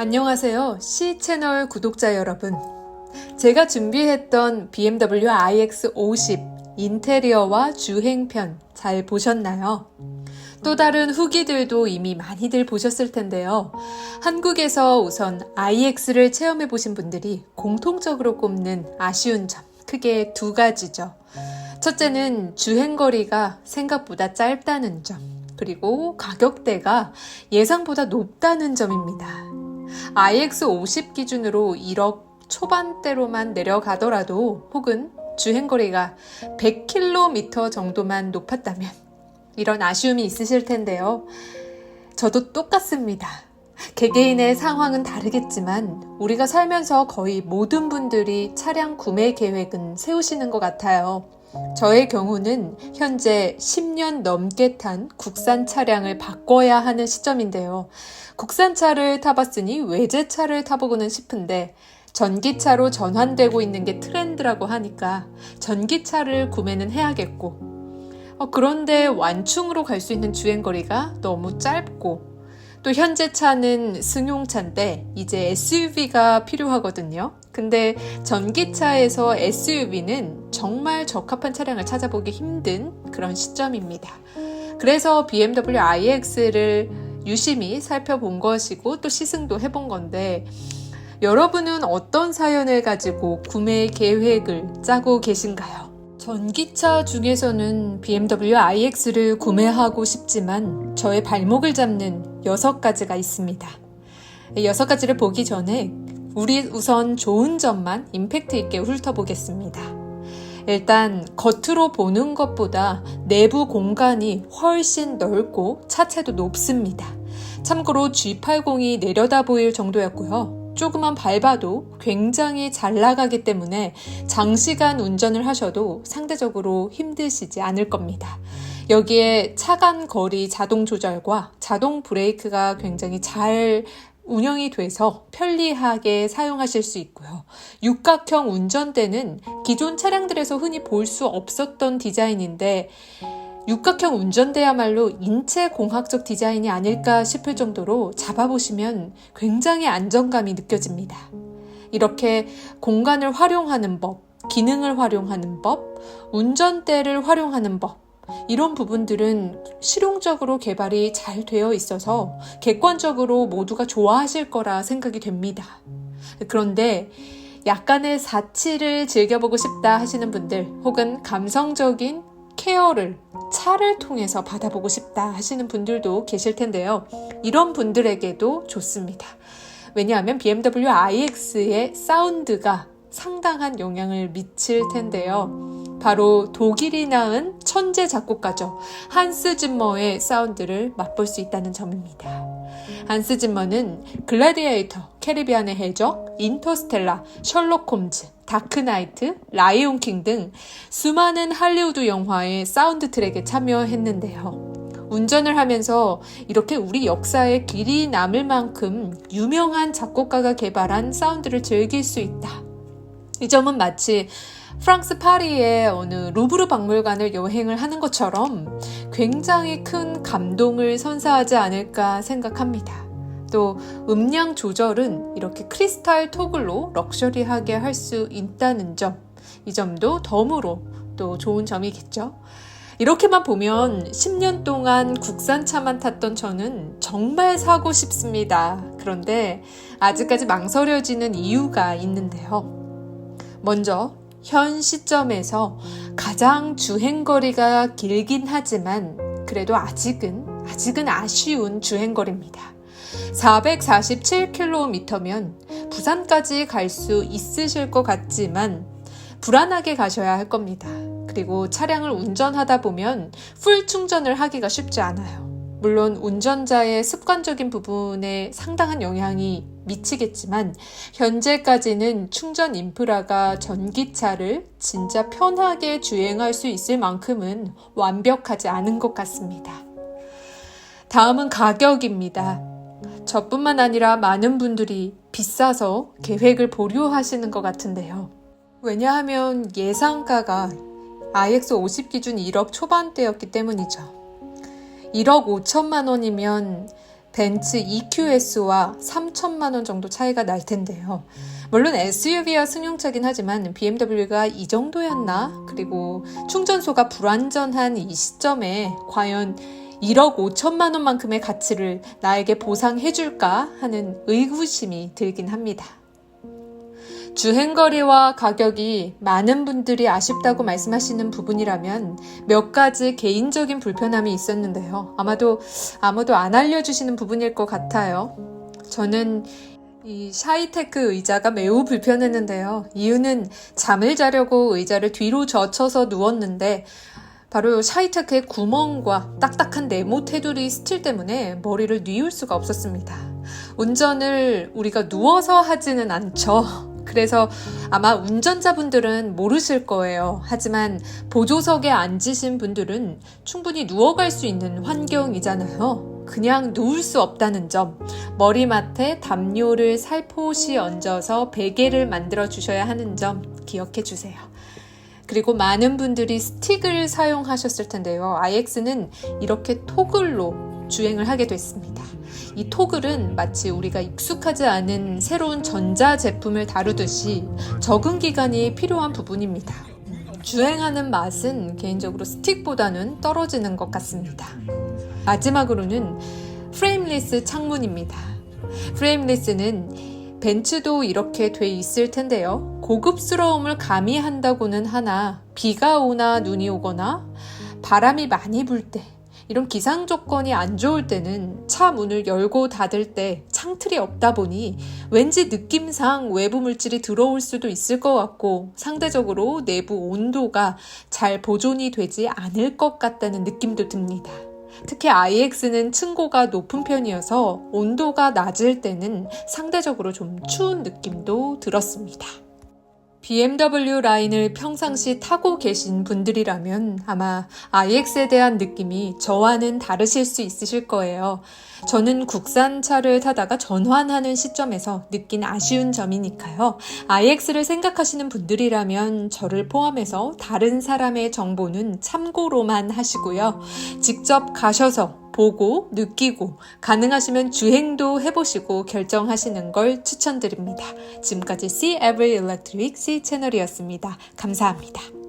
안녕하세요. C채널 구독자 여러분. 제가 준비했던 BMW iX50 인테리어와 주행편 잘 보셨나요? 또 다른 후기들도 이미 많이들 보셨을 텐데요. 한국에서 우선 iX를 체험해 보신 분들이 공통적으로 꼽는 아쉬운 점 크게 두 가지죠. 첫째는 주행거리가 생각보다 짧다는 점, 그리고 가격대가 예상보다 높다는 점입니다. iX50 기준으로 1억 초반대로만 내려가더라도 혹은 주행거리가 100km 정도만 높았다면 이런 아쉬움이 있으실 텐데요. 저도 똑같습니다. 개개인의 상황은 다르겠지만 우리가 살면서 거의 모든 분들이 차량 구매 계획은 세우시는 것 같아요. 저의 경우는 현재 10년 넘게 탄 국산 차량을 바꿔야 하는 시점인데요. 국산차를 타봤으니 외제차를 타보고는 싶은데 전기차로 전환되고 있는 게 트렌드라고 하니까 전기차를 구매는 해야겠고 그런데 완충으로 갈 수 있는 주행거리가 너무 짧고 또 현재 차는 승용차인데 이제 SUV가 필요하거든요. 근데 전기차에서 SUV는 정말 적합한 차량을 찾아보기 힘든 그런 시점입니다. 그래서 BMW iX를 유심히 살펴본 것이고 또 시승도 해본 건데 여러분은 어떤 사연을 가지고 구매 계획을 짜고 계신가요? 전기차 중에서는 BMW iX를 구매하고 싶지만 저의 발목을 잡는 6가지가 있습니다. 6가지를 보기 전에 우리 우선 좋은 점만 임팩트 있게 훑어보겠습니다. 일단 겉으로 보는 것보다 내부 공간이 훨씬 넓고 차체도 높습니다. 참고로 G80이 내려다 보일 정도였고요. 조금만 밟아도 굉장히 잘 나가기 때문에 장시간 운전을 하셔도 상대적으로 힘드시지 않을 겁니다. 여기에 차간 거리 자동 조절과 자동 브레이크가 굉장히 잘 운영이 돼서 편리하게 사용하실 수 있고요. 육각형 운전대는 기존 차량들에서 흔히 볼 수 없었던 디자인인데 육각형 운전대야말로 인체공학적 디자인이 아닐까 싶을 정도로 잡아보시면 굉장히 안정감이 느껴집니다. 이렇게 공간을 활용하는 법, 기능을 활용하는 법, 운전대를 활용하는 법, 이런 부분들은 실용적으로 개발이 잘 되어 있어서 객관적으로 모두가 좋아하실 거라 생각이 됩니다. 그런데 약간의 사치를 즐겨보고 싶다 하시는 분들 혹은 감성적인 케어를 차를 통해서 받아보고 싶다 하시는 분들도 계실 텐데요. 이런 분들에게도 좋습니다. 왜냐하면 BMW iX의 사운드가 상당한 영향을 미칠 텐데요. 바로 독일이 낳은 천재 작곡가죠. 한스 짐머의 사운드를 맛볼 수 있다는 점입니다. 한스 짐머는 글래디에이터, 캐리비안의 해적, 인터스텔라, 셜록 홈즈, 다크나이트, 라이온킹 등 수많은 할리우드 영화의 사운드 트랙에 참여했는데요. 운전을 하면서 이렇게 우리 역사에 길이 남을 만큼 유명한 작곡가가 개발한 사운드를 즐길 수 있다. 이 점은 마치 프랑스 파리의 어느 루브르 박물관을 여행을 하는 것처럼 굉장히 큰 감동을 선사하지 않을까 생각합니다. 또 음량 조절은 이렇게 크리스탈 토글로 럭셔리하게 할 수 있다는 점, 이 점도 덤으로 또 좋은 점이겠죠. 이렇게만 보면 10년 동안 국산차만 탔던 저는 정말 사고 싶습니다. 그런데 아직까지 망설여지는 이유가 있는데요. 먼저 현 시점에서 가장 주행거리가 길긴 하지만 그래도 아직은 아쉬운 주행거리입니다. 447km면 부산까지 갈 수 있으실 것 같지만 불안하게 가셔야 할 겁니다. 그리고 차량을 운전하다 보면 풀 충전을 하기가 쉽지 않아요. 물론 운전자의 습관적인 부분에 상당한 영향이 미치겠지만 현재까지는 충전 인프라가 전기차를 진짜 편하게 주행할 수 있을 만큼은 완벽하지 않은 것 같습니다. 다음은 가격입니다. 저뿐만 아니라 많은 분들이 비싸서 계획을 보류하시는 것 같은데요. 왜냐하면 예상가가 iX50 기준 1억 초반대였기 때문이죠. 1억 5천만 원이면 벤츠 EQS와 3천만 원 정도 차이가 날 텐데요. 물론 SUV와 승용차긴 하지만 BMW가 이 정도였나? 그리고 충전소가 불완전한 이 시점에 과연 1억 5천만 원만큼의 가치를 나에게 보상해줄까 하는 의구심이 들긴 합니다. 주행거리와 가격이 많은 분들이 아쉽다고 말씀하시는 부분이라면 몇 가지 개인적인 불편함이 있었는데요. 아마도 안 알려주시는 부분일 것 같아요. 저는 이 샤이테크 의자가 매우 불편했는데요. 이유는 잠을 자려고 의자를 뒤로 젖혀서 누웠는데 바로 샤이테크의 구멍과 딱딱한 네모 테두리 스틸 때문에 머리를 뉘울 수가 없었습니다. 운전을 우리가 누워서 하지는 않죠. 그래서 아마 운전자분들은 모르실 거예요. 하지만 보조석에 앉으신 분들은 충분히 누워갈 수 있는 환경이잖아요. 그냥 누울 수 없다는 점, 머리맡에 담요를 살포시 얹어서 베개를 만들어 주셔야 하는 점 기억해 주세요. 그리고 많은 분들이 스틱을 사용하셨을 텐데요. iX는 이렇게 토글로 주행을 하게 됐습니다. 이 토글은 마치 우리가 익숙하지 않은 새로운 전자제품을 다루듯이 적응 기간이 필요한 부분입니다. 주행하는 맛은 개인적으로 스틱보다는 떨어지는 것 같습니다. 마지막으로는 프레임리스 창문입니다. 프레임리스는 벤츠도 이렇게 돼 있을 텐데요. 고급스러움을 가미한다고는 하나 비가 오나 눈이 오거나 바람이 많이 불 때 이런 기상 조건이 안 좋을 때는 차 문을 열고 닫을 때 창틀이 없다 보니 왠지 느낌상 외부 물질이 들어올 수도 있을 것 같고 상대적으로 내부 온도가 잘 보존이 되지 않을 것 같다는 느낌도 듭니다. 특히 iX는 층고가 높은 편이어서 온도가 낮을 때는 상대적으로 좀 추운 느낌도 들었습니다. BMW 라인을 평상시 타고 계신 분들이라면 아마 iX에 대한 느낌이 저와는 다르실 수 있으실 거예요. 저는 국산차를 타다가 전환하는 시점에서 느낀 아쉬운 점이니까요. iX를 생각하시는 분들이라면 저를 포함해서 다른 사람의 정보는 참고로만 하시고요. 직접 가셔서 보고 느끼고 가능하시면 주행도 해보시고 결정하시는 걸 추천드립니다. 지금까지 See Every Electric C 채널이었습니다. 감사합니다.